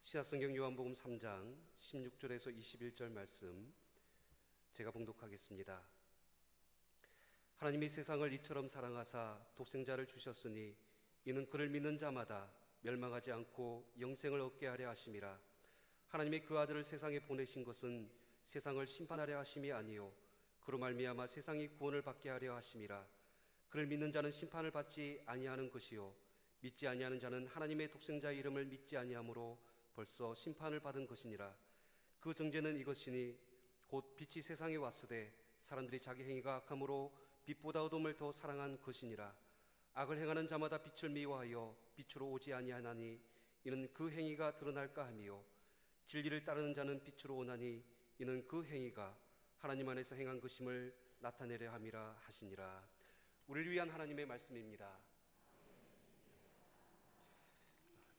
신약성경 요한복음 3장 16절에서 21절 말씀 제가 봉독하겠습니다. 하나님이 세상을 이처럼 사랑하사 독생자를 주셨으니 이는 그를 믿는 자마다 멸망하지 않고 영생을 얻게 하려 하심이라. 하나님이 그 아들을 세상에 보내신 것은 세상을 심판하려 하심이 아니요 그로 말미암아 세상이 구원을 받게 하려 하심이라. 그를 믿는 자는 심판을 받지 아니하는 것이요 믿지 아니하는 자는 하나님의 독생자의 이름을 믿지 아니하므로 벌써 심판을 받은 것이니라. 그 정죄는 이것이니 곧 빛이 세상에 왔으되 사람들이 자기 행위가 악함으로 빛보다 어둠을 더 사랑한 것이니라. 악을 행하는 자마다 빛을 미워하여 빛으로 오지 아니하나니 이는 그 행위가 드러날까 함이요 진리를 따르는 자는 빛으로 오나니 이는 그 행위가 하나님 안에서 행한 것임을 나타내려 함이라 하시니라. 우리를 위한 하나님의 말씀입니다.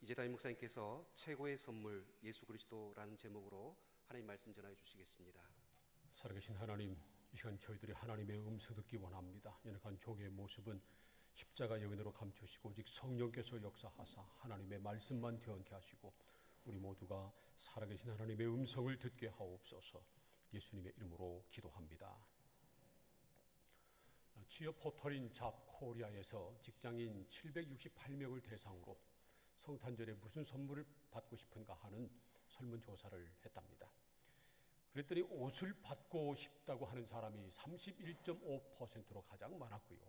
이재다임 목사님께서 최고의 선물 예수 그리스도라는 제목으로 하나님 말씀 전하여 주시겠습니다. 살아계신 하나님, 이 시간 저희들이 하나님의 음성 듣기 원합니다. 연약한 종의 모습은 십자가 영으로 감추시고 오직 성령께서 역사하사 하나님의 말씀만 되어게 하시고 우리 모두가 살아계신 하나님의 음성을 듣게 하옵소서. 예수님의 이름으로 기도합니다. 취업 포털인 잡코리아에서 직장인 768명을 대상으로 성탄절에 무슨 선물을 받고 싶은가 하는 설문조사를 했답니다. 그랬더니 옷을 받고 싶다고 하는 사람이 31.5%로 가장 많았고요.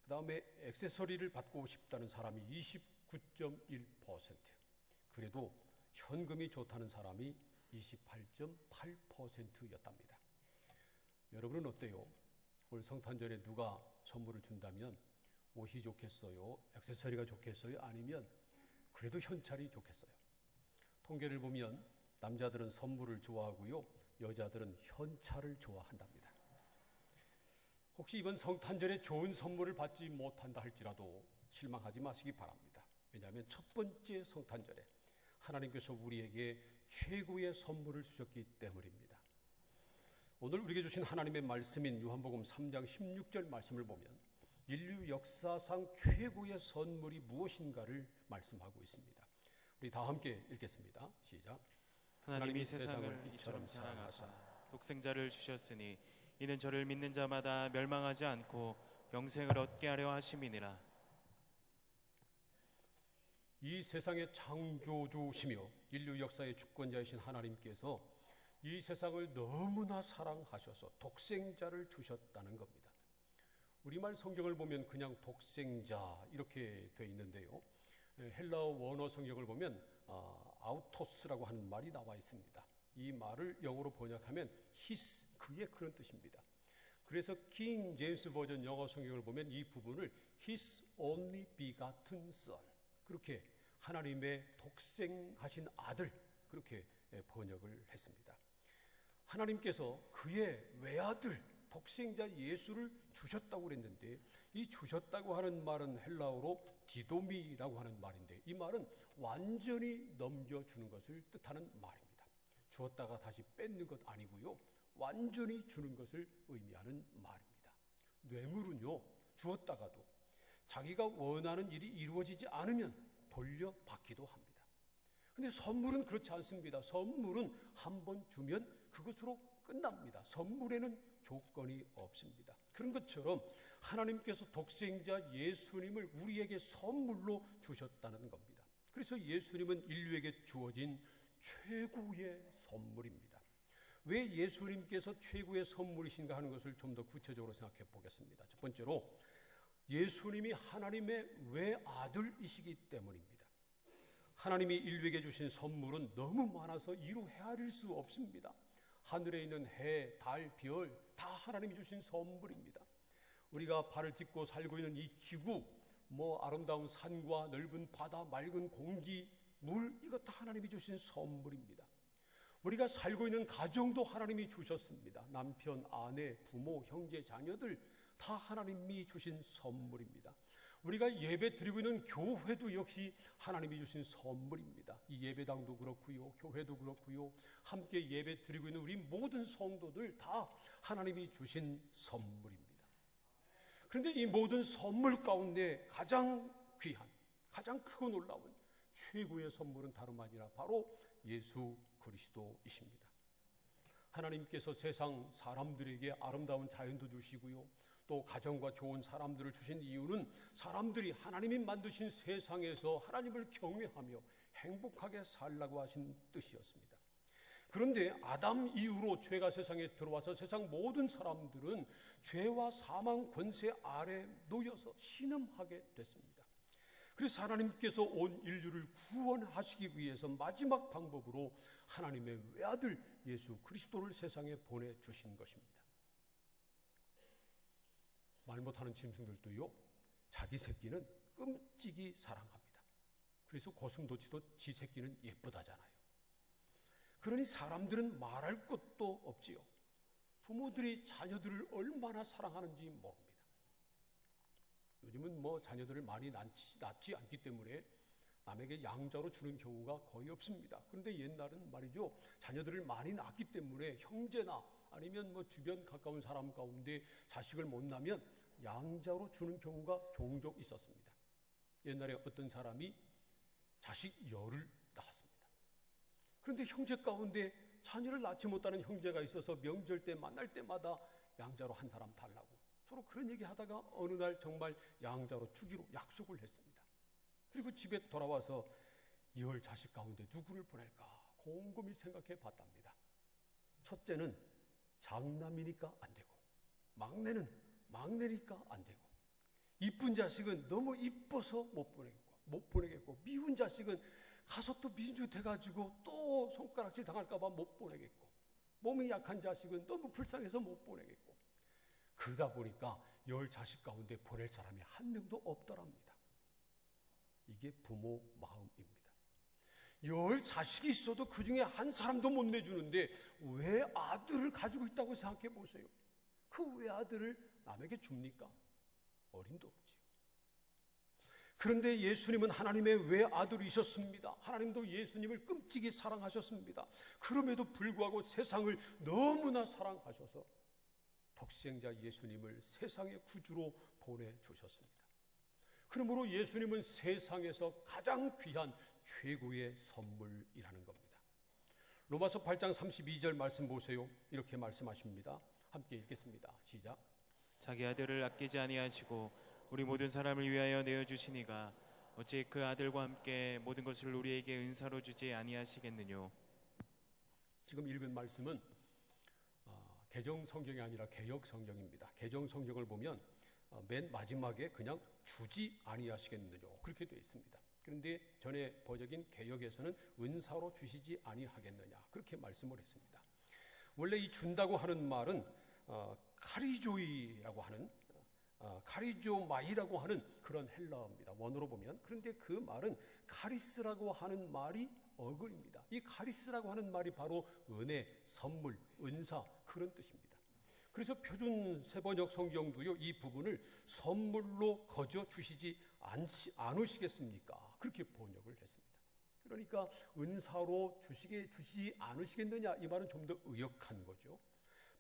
그 다음에 액세서리를 받고 싶다는 사람이 29.1%, 그래도 현금이 좋다는 사람이 28.8%였답니다. 여러분은 어때요? 올 성탄절에 누가 선물을 준다면 옷이 좋겠어요? 액세서리가 좋겠어요? 아니면 그래도 현찰이 좋겠어요? 통계를 보면 남자들은 선물을 좋아하고요, 여자들은 현찰을 좋아한답니다. 혹시 이번 성탄절에 좋은 선물을 받지 못한다 할지라도 실망하지 마시기 바랍니다. 왜냐하면 첫 번째 성탄절에 하나님께서 우리에게 최고의 선물을 주셨기 때문입니다. 오늘 우리에게 주신 하나님의 말씀인 요한복음 3장 16절 말씀을 보면 인류 역사상 최고의 선물이 무엇인가를 말씀하고 있습니다. 우리 다 함께 읽겠습니다. 시작. 하나님이 세상을 이처럼 사랑하사 독생자를 주셨으니 이는 저를 믿는 자마다 멸망하지 않고 영생을 얻게 하려 하심이니라. 이 세상의 창조주시며 인류 역사의 주권자이신 하나님께서 이 세상을 너무나 사랑하셔서 독생자를 주셨다는 겁니다. 우리말 성경을 보면 그냥 독생자 이렇게 되어 있는데요, 헬라어 원어 성경을 보면 아우토스라고 하는 말이 나와 있습니다. 이 말을 영어로 번역하면 his, 그의 그런 뜻입니다. 그래서 킹 제임스 버전 영어 성경을 보면 이 부분을 his only begotten son, 그렇게 하나님의 독생하신 아들, 그렇게 번역을 했습니다. 하나님께서 그의 외아들 독생자 예수를 주셨다고 그랬는데, 이 주셨다고 하는 말은 헬라어로 디도미라고 하는 말인데, 이 말은 완전히 넘겨주는 것을 뜻하는 말입니다. 주었다가 다시 뺏는 것 아니고요, 완전히 주는 것을 의미하는 말입니다. 뇌물은요, 주었다가도 자기가 원하는 일이 이루어지지 않으면 돌려받기도 합니다. 근데 선물은 그렇지 않습니다. 선물은 한 번 주면 그것으로 끝납니다. 선물에는 조건이 없습니다. 그런 것처럼 하나님께서 독생자 예수님을 우리에게 선물로 주셨다는 겁니다. 그래서 예수님은 인류에게 주어진 최고의 선물입니다. 왜 예수님께서 최고의 선물이신가 하는 것을 좀 더 구체적으로 생각해 보겠습니다. 첫 번째로 예수님이 하나님의 외아들이시기 때문입니다. 하나님이 인류에게 주신 선물은 너무 많아서 이루 헤아릴 수 없습니다. 하늘에 있는 해, 달, 별 다 하나님이 주신 선물입니다. 우리가 발을 딛고 살고 있는 이 지구, 아름다운 산과 넓은 바다, 맑은 공기, 물, 이것 다 하나님이 주신 선물입니다. 우리가 살고 있는 가정도 하나님이 주셨습니다. 남편, 아내, 부모, 형제, 자녀들 다 하나님이 주신 선물입니다. 우리가 예배 드리고 있는 교회도 역시 하나님이 주신 선물입니다. 이 예배당도 그렇고요, 교회도 그렇고요, 함께 예배 드리고 있는 우리 모든 성도들 다 하나님이 주신 선물입니다. 그런데 이 모든 선물 가운데 가장 귀한, 가장 크고 놀라운 최고의 선물은 다름 아니라 바로 예수 그리스도이십니다. 하나님께서 세상 사람들에게 아름다운 자연도 주시고요, 또 가정과 좋은 사람들을 주신 이유는 사람들이 하나님이 만드신 세상에서 하나님을 경외하며 행복하게 살라고 하신 뜻이었습니다. 그런데 아담 이후로 죄가 세상에 들어와서 세상 모든 사람들은 죄와 사망 권세 아래 놓여서 신음하게 됐습니다. 그래서 하나님께서 온 인류를 구원하시기 위해서 마지막 방법으로 하나님의 외아들 예수 그리스도를 세상에 보내주신 것입니다. 말 못하는 짐승들도요, 자기 새끼는 끔찍이 사랑합니다. 그래서 고슴도치도 지 새끼는 예쁘다잖아요. 그러니 사람들은 말할 것도 없지요. 부모들이 자녀들을 얼마나 사랑하는지 모릅니다. 요즘은 자녀들을 많이 낳지 않기 때문에 남에게 양자로 주는 경우가 거의 없습니다. 그런데 옛날은 말이죠, 자녀들을 많이 낳기 때문에 형제나 아니면 주변 가까운 사람 가운데 자식을 못 낳으면 양자로 주는 경우가 종종 있었습니다. 옛날에 어떤 사람이 자식 10을 낳았습니다. 그런데 형제 가운데 자녀를 낳지 못하는 형제가 있어서 명절 때 만날 때마다 양자로 한 사람 달라고 서로 그런 얘기 하다가 어느 날 정말 양자로 주기로 약속을 했습니다. 그리고 집에 돌아와서 10 자식 가운데 누구를 보낼까 곰곰이 생각해 봤답니다. 첫째는 장남이니까 안 되고, 막내는 막내니까 안 되고, 이쁜 자식은 너무 이뻐서 못 보내겠고, 미운 자식은 가서 또 미진주 돼가지고 또 손가락질 당할까봐 못 보내겠고, 몸이 약한 자식은 너무 불쌍해서 못 보내겠고, 그러다 보니까 10 자식 가운데 보낼 사람이 한 명도 없더랍니다. 이게 부모 마음입니다. 10 자식이 있어도 그 중에 한 사람도 못 내주는데 왜 아들을 가지고 있다고 생각해 보세요. 그 외아들을 남에게 줍니까? 어림도 없지요. 그런데 예수님은 하나님의 외아들이셨습니다. 하나님도 예수님을 끔찍이 사랑하셨습니다. 그럼에도 불구하고 세상을 너무나 사랑하셔서 독생자 예수님을 세상의 구주로 보내주셨습니다. 그러므로 예수님은 세상에서 가장 귀한 최고의 선물이라는 겁니다. 로마서 8장 32절 말씀 보세요. 이렇게 말씀하십니다. 함께 읽겠습니다. 시작. 자기 아들을 아끼지 아니하시고 우리 모든 사람을 위하여 내어주시니가 어찌 그 아들과 함께 모든 것을 우리에게 은사로 주지 아니하시겠느뇨. 지금 읽은 말씀은 개정 성경이 아니라 개역 성경입니다. 개정 성경을 보면 맨 마지막에 그냥 주지 아니하시겠느뇨 그렇게 되어 있습니다. 그런데 전에 번역인 개역에서는 은사로 주시지 아니하겠느냐 그렇게 말씀을 했습니다. 원래 이 준다고 하는 말은 카리조이라고 하는 카리조마이라고 하는 그런 헬라어입니다. 원어로 보면. 그런데 그 말은 카리스라고 하는 말이 어근입니다. 이 카리스라고 하는 말이 바로 은혜, 선물, 은사 그런 뜻입니다. 그래서 표준 세번역 성경도요 이 부분을 선물로 거저 주시지 않으시겠습니까? 그렇게 번역을 했습니다. 그러니까 은사로 주시지 않으시겠느냐 이 말은 좀 더 의역한 거죠.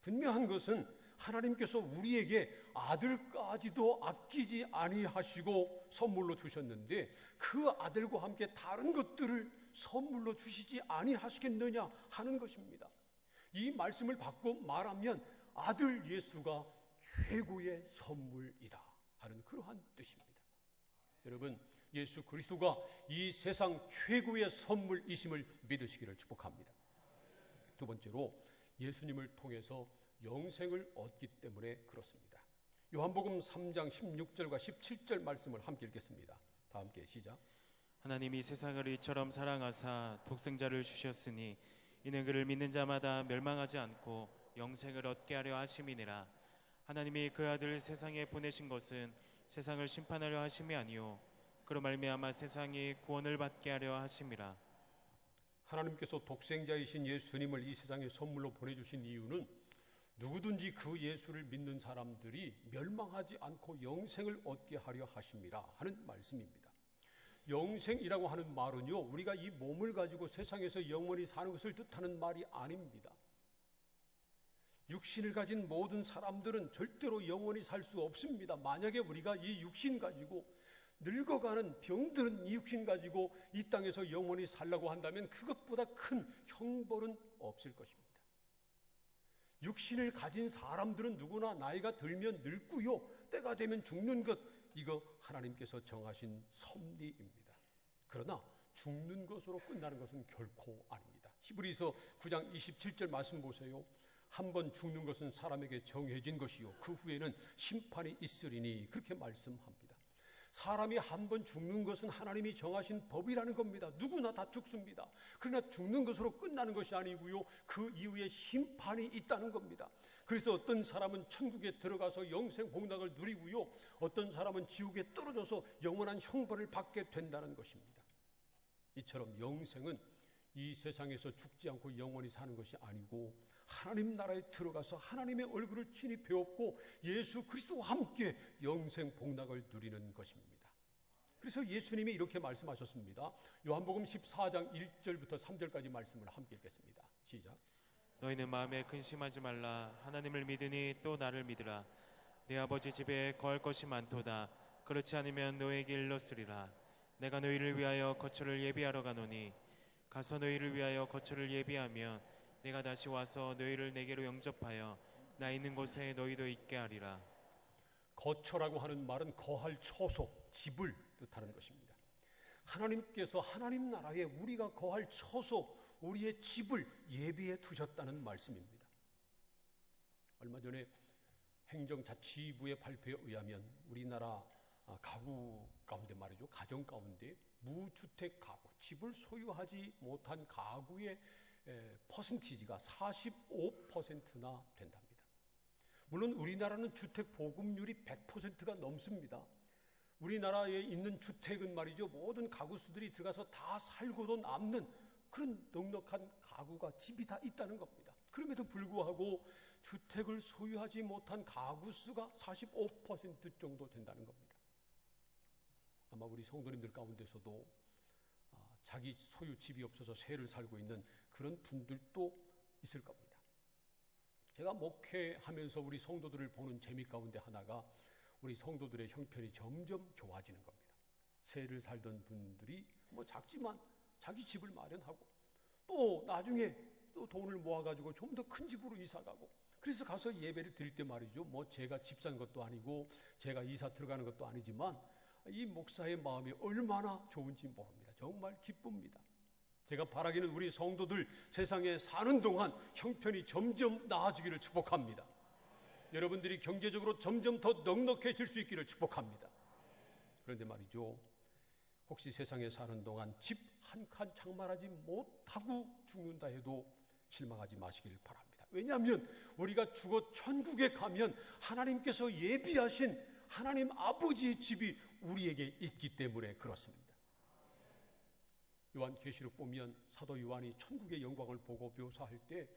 분명한 것은 하나님께서 우리에게 아들까지도 아끼지 아니하시고 선물로 주셨는데 그 아들과 함께 다른 것들을 선물로 주시지 아니하시겠느냐 하는 것입니다. 이 말씀을 바꿔 말하면 아들 예수가 최고의 선물이다 하는 그러한 뜻입니다. 여러분, 예수 그리스도가 이 세상 최고의 선물이심을 믿으시기를 축복합니다. 두 번째로 예수님을 통해서 영생을 얻기 때문에 그렇습니다. 요한복음 3장 16절과 17절 말씀을 함께 읽겠습니다. 다 함께 시작. 하나님이 세상을 이처럼 사랑하사 독생자를 주셨으니 이는 그를 믿는 자마다 멸망하지 않고 영생을 얻게 하려 하심이니라. 하나님이 그 아들을 세상에 보내신 것은 세상을 심판하려 하심이 아니요 그로 말미암아 세상이 구원을 받게 하려 하심이라. 하나님께서 독생자이신 예수님을 이 세상에 선물로 보내주신 이유는 누구든지 그 예수를 믿는 사람들이 멸망하지 않고 영생을 얻게 하려 하심이라 하는 말씀입니다. 영생이라고 하는 말은요 우리가 이 몸을 가지고 세상에서 영원히 사는 것을 뜻하는 말이 아닙니다. 육신을 가진 모든 사람들은 절대로 영원히 살 수 없습니다. 만약에 우리가 이 육신 가지고 늙어가는 병드는 이 육신 가지고 이 땅에서 영원히 살라고 한다면 그것보다 큰 형벌은 없을 것입니다. 육신을 가진 사람들은 누구나 나이가 들면 늙고요, 때가 되면 죽는 것, 이거 하나님께서 정하신 섭리입니다. 그러나 죽는 것으로 끝나는 것은 결코 아닙니다. 히브리서 9장 27절 말씀 보세요. 한 번 죽는 것은 사람에게 정해진 것이요 그 후에는 심판이 있으리니, 그렇게 말씀합니다. 사람이 한 번 죽는 것은 하나님이 정하신 법이라는 겁니다. 누구나 다 죽습니다. 그러나 죽는 것으로 끝나는 것이 아니고요, 그 이후에 심판이 있다는 겁니다. 그래서 어떤 사람은 천국에 들어가서 영생 복락을 누리고요, 어떤 사람은 지옥에 떨어져서 영원한 형벌을 받게 된다는 것입니다. 이처럼 영생은 이 세상에서 죽지 않고 영원히 사는 것이 아니고 하나님 나라에 들어가서 하나님의 얼굴을 친히 배웠고 예수 그리스도와 함께 영생 복락을 누리는 것입니다. 그래서 예수님이 이렇게 말씀하셨습니다. 요한복음 14장 1절부터 3절까지 말씀을 함께 읽겠습니다. 시작. 너희는 마음에 근심하지 말라. 하나님을 믿으니 또 나를 믿으라. 내 아버지 집에 거할 것이 많도다. 그렇지 않으면 너에게 일렀으리라. 내가 너희를 위하여 거처를 예비하러 가노니 가서 너희를 위하여 거처를 예비하면 내가 다시 와서 너희를 내게로 영접하여 나 있는 곳에 너희도 있게 하리라. 거처라고 하는 말은 거할 처소, 집을 뜻하는 것입니다. 하나님께서 하나님 나라에 우리가 거할 처소, 우리의 집을 예비해 두셨다는 말씀입니다. 얼마 전에 행정자치부의 발표에 의하면 우리나라 가구 가운데 말이죠, 가정 가운데 무주택 가구, 집을 소유하지 못한 가구의 퍼센티지가 45%나 된답니다. 물론 우리나라는 주택 보급률이 100%가 넘습니다. 우리나라에 있는 주택은 말이죠, 모든 가구 수들이 들어가서 다 살고도 남는 그런 넉넉한 가구가, 집이 다 있다는 겁니다. 그럼에도 불구하고 주택을 소유하지 못한 가구 수가 45% 정도 된다는 겁니다. 아마 우리 성도님들 가운데서도 자기 소유 집이 없어서 새를 살고 있는 그런 분들도 있을 겁니다. 제가 목회하면서 우리 성도들을 보는 재미 가운데 하나가 우리 성도들의 형편이 점점 좋아지는 겁니다. 새를 살던 분들이 작지만 자기 집을 마련하고 또 나중에 또 돈을 모아가지고 좀 더 큰 집으로 이사가고, 그래서 가서 예배를 드릴 때 말이죠, 제가 집 산 것도 아니고 제가 이사 들어가는 것도 아니지만 이 목사의 마음이 얼마나 좋은지 모릅니다. 정말 기쁩니다. 제가 바라기는 우리 성도들 세상에 사는 동안 형편이 점점 나아지기를 축복합니다. 여러분들이 경제적으로 점점 더 넉넉해질 수 있기를 축복합니다. 그런데 말이죠, 혹시 세상에 사는 동안 집 한 칸 장만하지 못하고 죽는다 해도 실망하지 마시길 바랍니다. 왜냐하면 우리가 죽어 천국에 가면 하나님께서 예비하신 하나님 아버지의 집이 우리에게 있기 때문에 그렇습니다. 요한계시록 보면 사도 요한이 천국의 영광을 보고 묘사할 때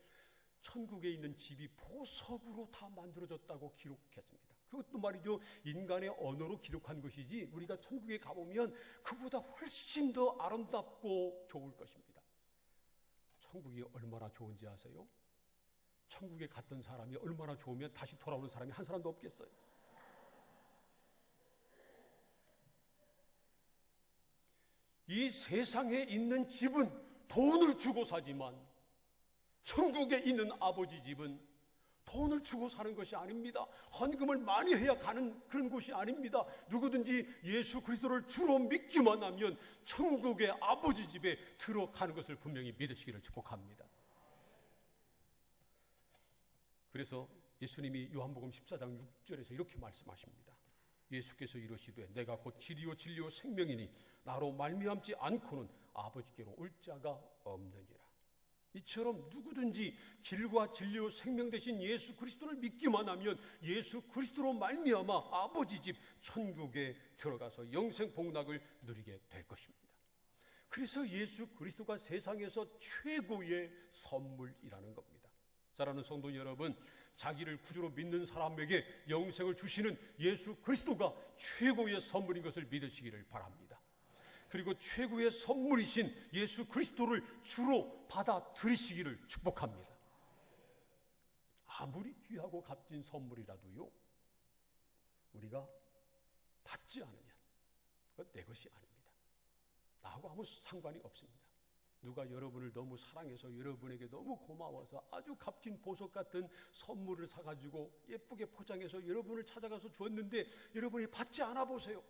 천국에 있는 집이 보석으로 다 만들어졌다고 기록했습니다. 그것도 말이죠, 인간의 언어로 기록한 것이지 우리가 천국에 가보면 그보다 훨씬 더 아름답고 좋을 것입니다. 천국이 얼마나 좋은지 아세요? 천국에 갔던 사람이 얼마나 좋으면 다시 돌아오는 사람이 한 사람도 없겠어요. 이 세상에 있는 집은 돈을 주고 사지만 천국에 있는 아버지 집은 돈을 주고 사는 것이 아닙니다. 헌금을 많이 해야 가는 그런 곳이 아닙니다. 누구든지 예수 그리스도를 주로 믿기만 하면 천국의 아버지 집에 들어가는 것을 분명히 믿으시기를 축복합니다. 그래서 예수님이 요한복음 14장 6절에서 이렇게 말씀하십니다. 예수께서 이르시되 내가 곧 길이요 진리요 생명이니 나로 말미암지 않고는 아버지께로 올 자가 없느니라. 이처럼 누구든지 길과 진리요 생명 되신 예수 그리스도를 믿기만 하면 예수 그리스도로 말미암아 아버지 집 천국에 들어가서 영생 복락을 누리게 될 것입니다. 그래서 예수 그리스도가 세상에서 최고의 선물이라는 겁니다. 사랑하는 성도 여러분, 자기를 구주로 믿는 사람에게 영생을 주시는 예수 그리스도가 최고의 선물인 것을 믿으시기를 바랍니다. 그리고 최고의 선물이신 예수 그리스도를 주로 받아들이시기를 축복합니다. 아무리 귀하고 값진 선물이라도요, 우리가 받지 않으면, 그건 내 것이 아닙니다. 나하고 아무 상관이 없습니다. 누가 여러분을 너무 사랑해서 여러분에게 너무 고마워서 아주 값진 보석 같은 선물을 사가지고 예쁘게 포장해서 여러분을 찾아가서 주었는데 여러분이 받지 않아 보세요.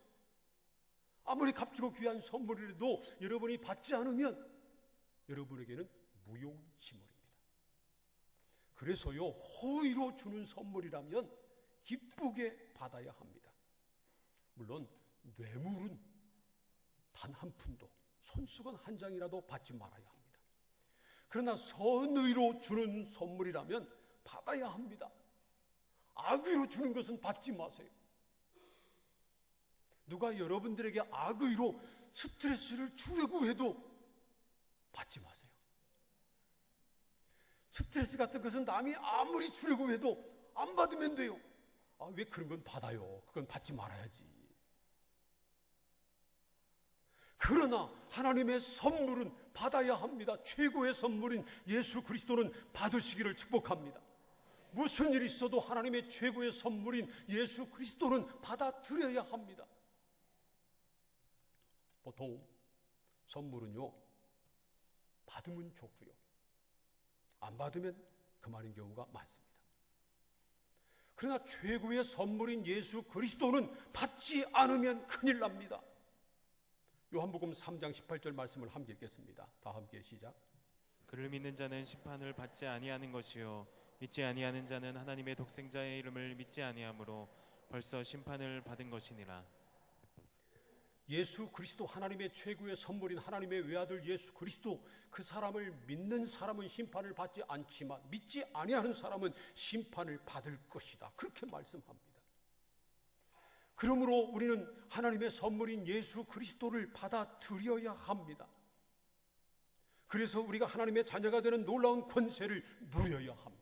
아무리 값지고 귀한 선물이라도 여러분이 받지 않으면 여러분에게는 무용지물입니다. 그래서요, 호의로 주는 선물이라면 기쁘게 받아야 합니다. 물론 뇌물은 단 한 푼도, 손수건 한 장이라도 받지 말아야 합니다. 그러나 선의로 주는 선물이라면 받아야 합니다. 악의로 주는 것은 받지 마세요. 누가 여러분들에게 악의로 스트레스를 주려고 해도 받지 마세요. 스트레스 같은 것은 남이 아무리 주려고 해도 안 받으면 돼요. 왜 그런 건 받아요? 그건 받지 말아야지. 그러나 하나님의 선물은 받아야 합니다. 최고의 선물인 예수 그리스도는 받으시기를 축복합니다. 무슨 일이 있어도 하나님의 최고의 선물인 예수 그리스도는 받아들여야 합니다. 보통 선물은요, 받으면 좋고요, 안 받으면 그만인 경우가 많습니다. 그러나 최고의 선물인 예수 그리스도는 받지 않으면 큰일 납니다. 요한복음 3장 18절 말씀을 함께 읽겠습니다. 다 함께 시작. 그를 믿는 자는 심판을 받지 아니하는 것이요 믿지 아니하는 자는 하나님의 독생자의 이름을 믿지 아니하므로 벌써 심판을 받은 것이니라. 예수 그리스도, 하나님의 최고의 선물인 하나님의 외아들 예수 그리스도, 그 사람을 믿는 사람은 심판을 받지 않지만 믿지 아니하는 사람은 심판을 받을 것이다, 그렇게 말씀합니다. 그러므로 우리는 하나님의 선물인 예수 그리스도를 받아들여야 합니다. 그래서 우리가 하나님의 자녀가 되는 놀라운 권세를 누려야 합니다.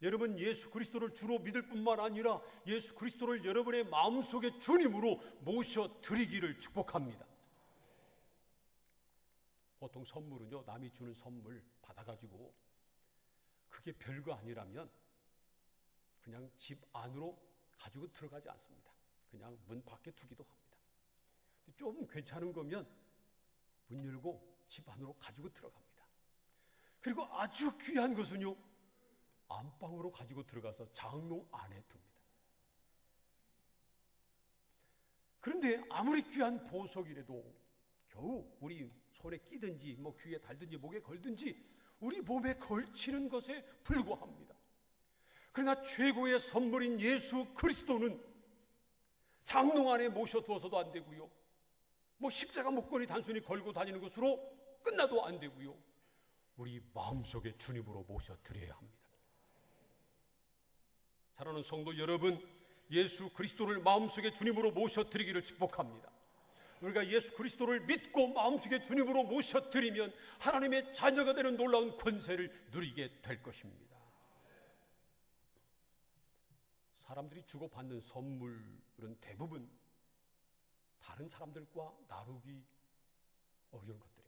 여러분, 예수 그리스도를 주로 믿을 뿐만 아니라 예수 그리스도를 여러분의 마음속에 주님으로 모셔드리기를 축복합니다. 보통 선물은요, 남이 주는 선물 받아가지고 그게 별거 아니라면 그냥 집 안으로 가지고 들어가지 않습니다. 그냥 문 밖에 두기도 합니다. 좀 괜찮은 거면 문 열고 집 안으로 가지고 들어갑니다. 그리고 아주 귀한 것은요, 안방으로 가지고 들어가서 장롱 안에 둡니다. 그런데 아무리 귀한 보석이라도 겨우 우리 손에 끼든지 귀에 달든지 목에 걸든지 우리 몸에 걸치는 것에 불과합니다. 그러나 최고의 선물인 예수 그리스도는 장롱 안에 모셔두어서도 안 되고요, 십자가 목걸이 단순히 걸고 다니는 것으로 끝나도 안 되고요, 우리 마음속에 주님으로 모셔드려야 합니다. 사랑하는 성도 여러분, 예수 그리스도를 마음속에 주님으로 모셔드리기를 축복합니다. 우리가 예수 그리스도를 믿고 마음속에 주님으로 모셔드리면 하나님의 자녀가 되는 놀라운 권세를 누리게 될 것입니다. 사람들이 주고받는 선물은 대부분 다른 사람들과 나누기 어려운 것들입니다.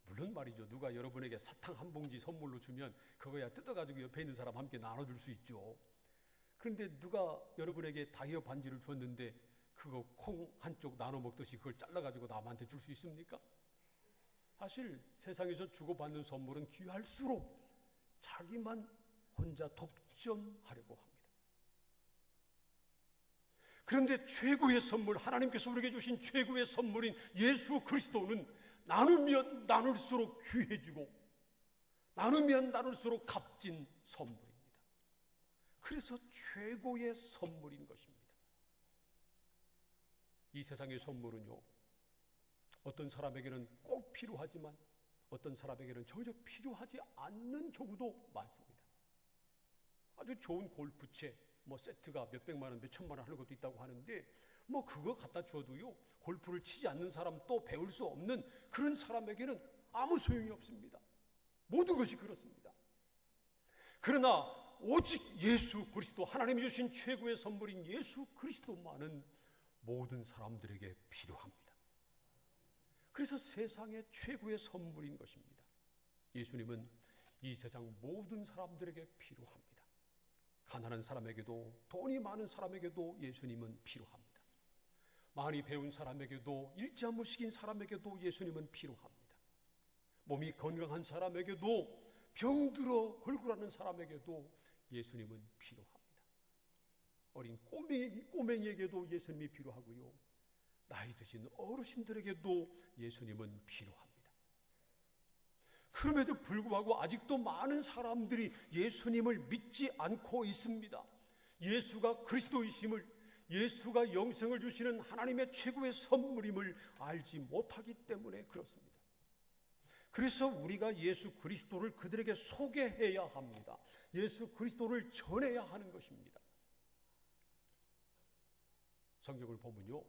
물론 말이죠, 누가 여러분에게 사탕 한 봉지 선물로 주면 그거야 뜯어가지고 옆에 있는 사람 함께 나눠줄 수 있죠. 그런데 누가 여러분에게 다이어 반지를 줬는데 그거 콩 한쪽 나눠 먹듯이 그걸 잘라가지고 남한테 줄 수 있습니까? 사실 세상에서 주고받는 선물은 귀할수록 자기만 혼자 독점하려고 합니다. 그런데 최고의 선물, 하나님께서 우리에게 주신 최고의 선물인 예수 그리스도는 나누면 나눌수록 귀해지고 나누면 나눌수록 값진 선물입니다. 그래서 최고의 선물인 것입니다. 이 세상의 선물은요, 어떤 사람에게는 꼭 필요하지만 어떤 사람에게는 전혀 필요하지 않는 경우도 많습니다. 아주 좋은 골프채 세트가 몇백만 원, 몇천만 원 하는 것도 있다고 하는데 그거 갖다 줘도요, 골프를 치지 않는 사람, 또 배울 수 없는 그런 사람에게는 아무 소용이 없습니다. 모든 것이 그렇습니다. 그러나 오직 예수 그리스도, 하나님이 주신 최고의 선물인 예수 그리스도만은 모든 사람들에게 필요합니다. 그래서 세상의 최고의 선물인 것입니다. 예수님은 이 세상 모든 사람들에게 필요합니다. 가난한 사람에게도, 돈이 많은 사람에게도 예수님은 필요합니다. 많이 배운 사람에게도 읽지 않무식인 사람에게도 예수님은 필요합니다. 몸이 건강한 사람에게도 병들어 골골하는 사람에게도 예수님은 필요합니다. 어린 꼬맹이에게도 예수님이 필요하고요. 나이 드신 어르신들에게도 예수님은 필요합니다. 그럼에도 불구하고 아직도 많은 사람들이 예수님을 믿지 않고 있습니다. 예수가 그리스도이심을, 예수가 영생을 주시는 하나님의 최고의 선물임을 알지 못하기 때문에 그렇습니다. 그래서 우리가 예수 그리스도를 그들에게 소개해야 합니다. 예수 그리스도를 전해야 하는 것입니다. 성경을 보면요,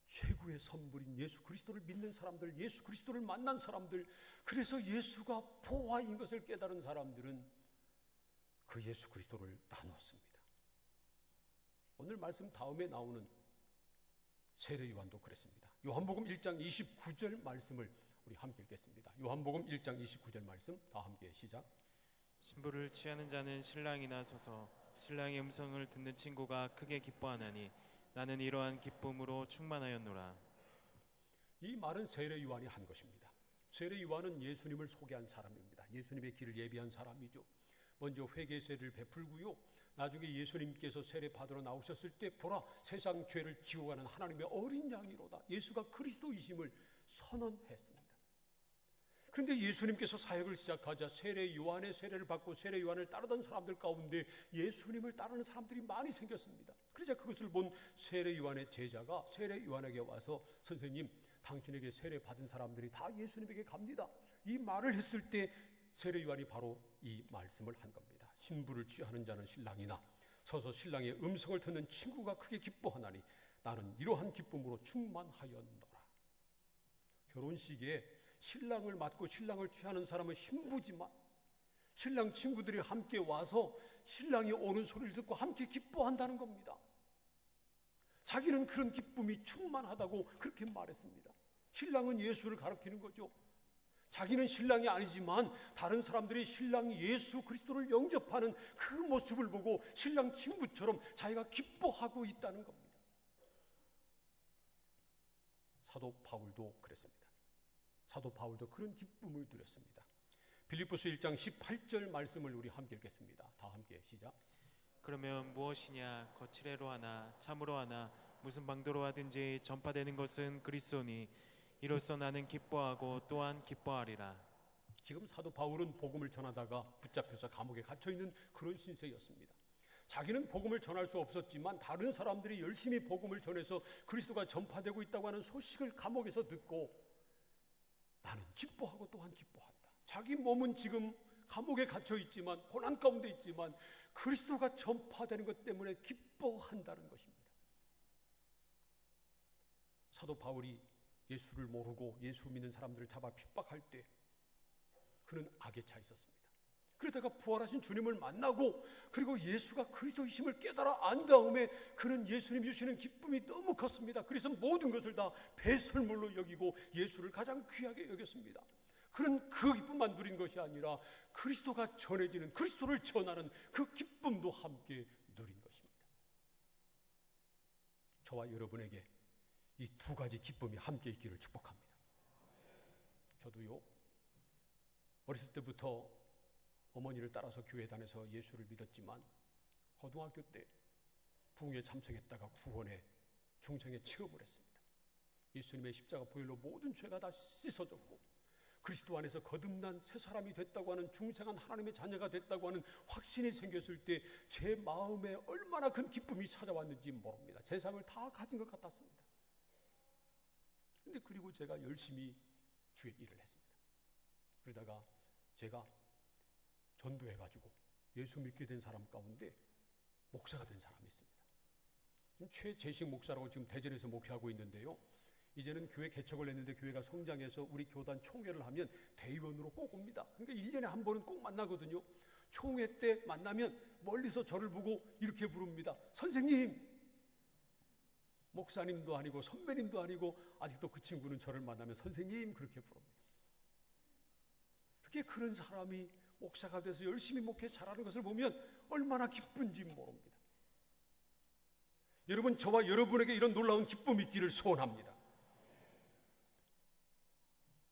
최고의 선물인 예수 그리스도를 믿는 사람들, 예수 그리스도를 만난 사람들, 그래서 예수가 보화인 것을 깨달은 사람들은 그 예수 그리스도를 나누었습니다. 오늘 말씀 다음에 나오는 세례 요한도 그랬습니다. 요한복음 1장 29절 말씀을 우리 함께 읽겠습니다. 요한복음 1장 29절 말씀 다 함께 시작. 신부를 취하는 자는 신랑이 나서서 신랑의 음성을 듣는 친구가 크게 기뻐하나니 나는 이러한 기쁨으로 충만하였노라. 이 말은 세례 요한이 한 것입니다. 세례 요한은 예수님을 소개한 사람입니다. 예수님의 길을 예비한 사람이죠. 먼저 회개 세례를 베풀고요, 나중에 예수님께서 세례 받으러 나오셨을 때 보라, 세상 죄를 지고 가는 하나님의 어린 양이로다, 예수가 그리스도이심을 선언했습니다. 그런데 예수님께서 사역을 시작하자 세례 요한의 세례를 받고 세례 요한을 따르던 사람들 가운데 예수님을 따르는 사람들이 많이 생겼습니다. 그러자 그것을 본 세례 요한의 제자가 세례 요한에게 와서, 선생님, 당신에게 세례 받은 사람들이 다 예수님에게 갑니다. 이 말을 했을 때 세례 요한이 바로 이 말씀을 한 겁니다. 신부를 취하는 자는 신랑이나 서서 신랑의 음성을 듣는 친구가 크게 기뻐하나니 나는 이러한 기쁨으로 충만하였노라. 결혼식에 신랑을 맡고 신랑을 취하는 사람은 신부지만 신랑 친구들이 함께 와서 신랑이 오는 소리를 듣고 함께 기뻐한다는 겁니다. 자기는 그런 기쁨이 충만하다고 그렇게 말했습니다. 신랑은 예수를 가리키는 거죠. 자기는 신랑이 아니지만 다른 사람들이 신랑 예수 그리스도를 영접하는 그 모습을 보고 신랑 친구처럼 자기가 기뻐하고 있다는 겁니다. 사도 바울도 그랬습니다. 사도 바울도 그런 기쁨을 누렸습니다. 빌립보서 1장 18절 말씀을 우리 함께 읽겠습니다. 다 함께 시작. 그러면 무엇이냐, 거칠애로 하나 참으로 하나 무슨 방도로 하든지 전파되는 것은 그리스도니 이로써 나는 기뻐하고 또한 기뻐하리라. 지금 사도 바울은 복음을 전하다가 붙잡혀서 감옥에 갇혀있는 그런 신세였습니다. 자기는 복음을 전할 수 없었지만 다른 사람들이 열심히 복음을 전해서 그리스도가 전파되고 있다고 하는 소식을 감옥에서 듣고 나는 기뻐하고 또한 기뻐한다. 자기 몸은 지금 감옥에 갇혀 있지만, 고난 가운데 있지만 그리스도가 전파되는 것 때문에 기뻐한다는 것입니다. 사도 바울이 예수를 모르고 예수 믿는 사람들을 잡아 핍박할 때 그는 악에 차 있었습니다. 그러다가 부활하신 주님을 만나고 그리고 예수가 그리스도이심을 깨달아 안 다음에 그는 예수님 주시는 기쁨이 너무 컸습니다. 그래서 모든 것을 다 배설물로 여기고 예수를 가장 귀하게 여겼습니다. 그는 그 기쁨만 누린 것이 아니라 그리스도가 전해지는, 그리스도를 전하는 그 기쁨도 함께 누린 것입니다. 저와 여러분에게 이 두 가지 기쁨이 함께 있기를 축복합니다. 저도요, 어렸을 때부터 어머니를 따라서 교회 다녀서 예수를 믿었지만 고등학교 때 부흥에 참석했다가 구원의 중생의 체험을 했습니다. 예수님의 십자가 보혈로 모든 죄가 다 씻어졌고 그리스도 안에서 거듭난 새 사람이 됐다고 하는, 중생한 하나님의 자녀가 됐다고 하는 확신이 생겼을 때 제 마음에 얼마나 큰 기쁨이 찾아왔는지 모릅니다. 세상을 다 가진 것 같았습니다. 근데 그리고 제가 열심히 주의 일을 했습니다. 그러다가 제가 전도해가지고 예수 믿게 된 사람 가운데 목사가 된 사람이 있습니다. 최재식 목사라고 지금 대전에서 목회하고 있는데요, 이제는 교회 개척을 했는데 교회가 성장해서 우리 교단 총회를 하면 대의원으로 꼭 옵니다. 그러니까 1년에 한 번은 꼭 만나거든요. 총회 때 만나면 멀리서 저를 보고 이렇게 부릅니다. 선생님! 목사님도 아니고 선배님도 아니고 아직도 그 친구는 저를 만나면 선생님 그렇게 부릅니다. 그렇게 그런 사람이 목사가 돼서 열심히 목회 잘하는 것을 보면 얼마나 기쁜지 모릅니다. 여러분, 저와 여러분에게 이런 놀라운 기쁨이 있기를 소원합니다.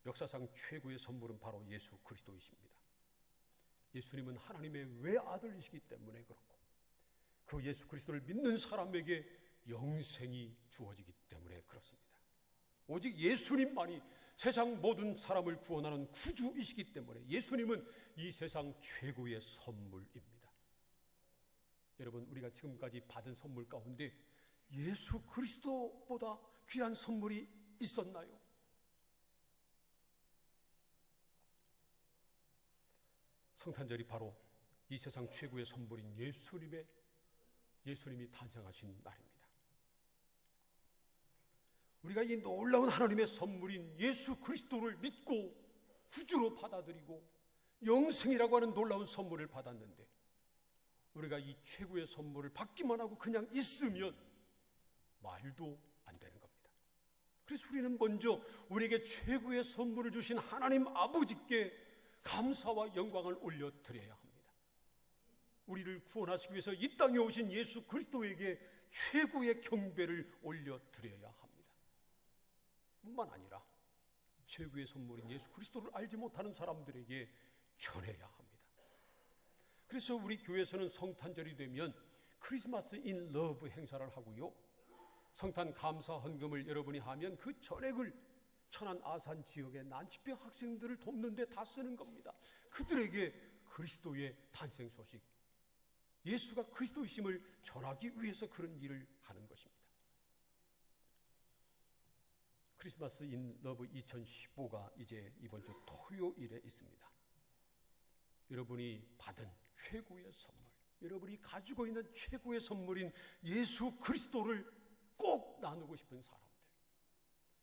역사상 최고의 선물은 바로 예수 그리스도이십니다. 예수님은 하나님의 외아들이시기 때문에 그렇고, 그 예수 그리스도를 믿는 사람에게 영생이 주어지기 때문에 그렇습니다. 오직 예수님만이 세상 모든 사람을 구원하는 구주이시기 때문에 예수님은 이 세상 최고의 선물입니다. 여러분, 우리가 지금까지 받은 선물 가운데 예수 그리스도보다 귀한 선물이 있었나요? 성탄절이 바로 이 세상 최고의 선물인 예수님이 탄생하신 날입니다. 우리가 이 놀라운 하나님의 선물인 예수 그리스도를 믿고 구주로 받아들이고 영생이라고 하는 놀라운 선물을 받았는데, 우리가 이 최고의 선물을 받기만 하고 그냥 있으면 말도 안 되는 겁니다. 그래서 우리는 먼저 우리에게 최고의 선물을 주신 하나님 아버지께 감사와 영광을 올려드려야 합니다. 우리를 구원하시기 위해서 이 땅에 오신 예수 그리스도에게 최고의 경배를 올려드려야 합니다. 뿐만 아니라 최고의 선물인 예수 그리스도를 알지 못하는 사람들에게 전해야 합니다. 그래서 우리 교회에서는 성탄절이 되면 크리스마스 인 러브 행사를 하고요, 성탄 감사 헌금을 여러분이 하면 그 전액을 천안 아산 지역의 난치병 학생들을 돕는 데 다 쓰는 겁니다. 그들에게 그리스도의 탄생 소식, 예수가 그리스도이심을 전하기 위해서 그런 일을 하는 것입니다. 크리스마스 인 러브 2015가 이제 이번 주 토요일에 있습니다. 여러분이 받은 최고의 선물, 여러분이 가지고 있는 최고의 선물인 예수 그리스도를 꼭 나누고 싶은 사람들,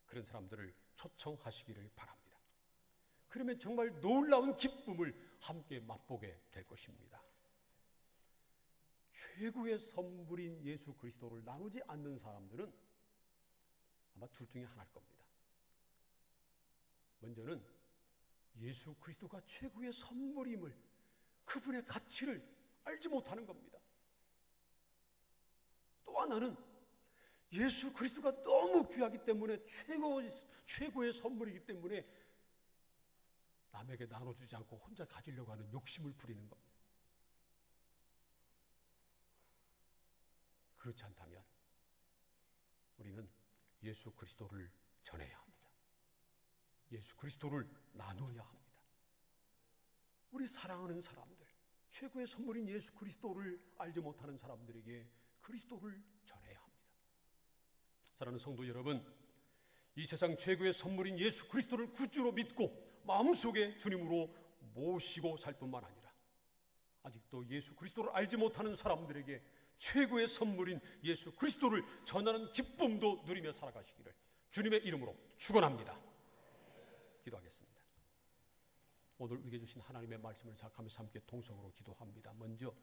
그런 사람들을 초청하시기를 바랍니다. 그러면 정말 놀라운 기쁨을 함께 맛보게 될 것입니다. 최고의 선물인 예수 그리스도를 나누지 않는 사람들은 아마 둘 중에 하나일 겁니다. 먼저는 예수 그리스도가 최고의 선물임을, 그분의 가치를 알지 못하는 겁니다. 또 하나는 예수 그리스도가 너무 귀하기 때문에 최고의 선물이기 때문에 남에게 나눠주지 않고 혼자 가지려고 하는 욕심을 부리는 겁니다. 그렇지 않다면 우리는 예수 그리스도를 전해야 합니다. 예수 그리스도를 나눠야 합니다. 우리 사랑하는 사람들, 최고의 선물인 예수 그리스도를 알지 못하는 사람들에게 그리스도를 전해야 합니다. 사랑하는 성도 여러분, 이 세상 최고의 선물인 예수 그리스도를 구주로 믿고 마음속에 주님으로 모시고 살 뿐만 아니라 아직도 예수 그리스도를 알지 못하는 사람들에게 최고의 선물인 예수 그리스도를 전하는 기쁨도 누리며 살아가시기를 주님의 이름으로 축원합니다. 기도하겠습니다. 오늘 우리에게 주신 하나님의 말씀을 생각하면서 함께 동성으로 기도합니다. 먼저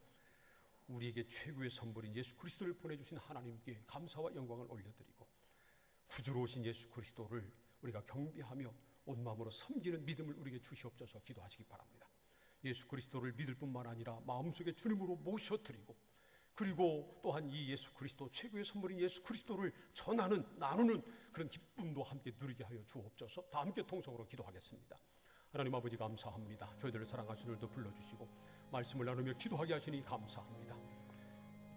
우리에게 최고의 선물인 예수 그리스도를 보내주신 하나님께 감사와 영광을 올려드리고, 구주로 오신 예수 그리스도를 우리가 경배하며 온 마음으로 섬기는 믿음을 우리에게 주시옵소서 기도하시기 바랍니다. 예수 그리스도를 믿을 뿐만 아니라 마음속에 주님으로 모셔드리고, 그리고 또한 이 예수 그리스도, 최고의 선물인 예수 그리스도를 전하는, 나누는 그런 기쁨도 함께 누리게 하여 주옵소서. 다 함께 통성으로 기도하겠습니다. 하나님 아버지 감사합니다. 저희들을 사랑하시는 일도 불러주시고 말씀을 나누며 기도하게 하시니 감사합니다.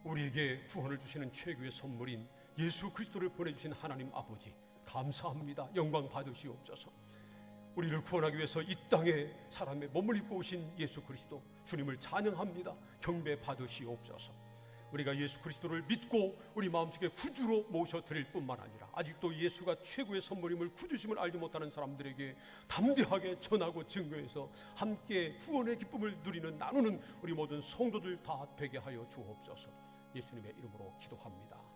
우리에게 구원을 주시는 최고의 선물인 예수 그리스도를 보내주신 하나님 아버지 감사합니다. 영광 받으시옵소서. 우리를 구원하기 위해서 이 땅에 사람의 몸을 입고 오신 예수 그리스도, 주님을 찬양합니다. 경배 받으시옵소서. 우리가 예수 그리스도를 믿고 우리 마음속에 구주로 모셔드릴 뿐만 아니라 아직도 예수가 최고의 선물임을, 구주심을 알지 못하는 사람들에게 담대하게 전하고 증거해서 함께 구원의 기쁨을 누리는, 나누는 우리 모든 성도들 다 되게 하여 주옵소서. 예수님의 이름으로 기도합니다.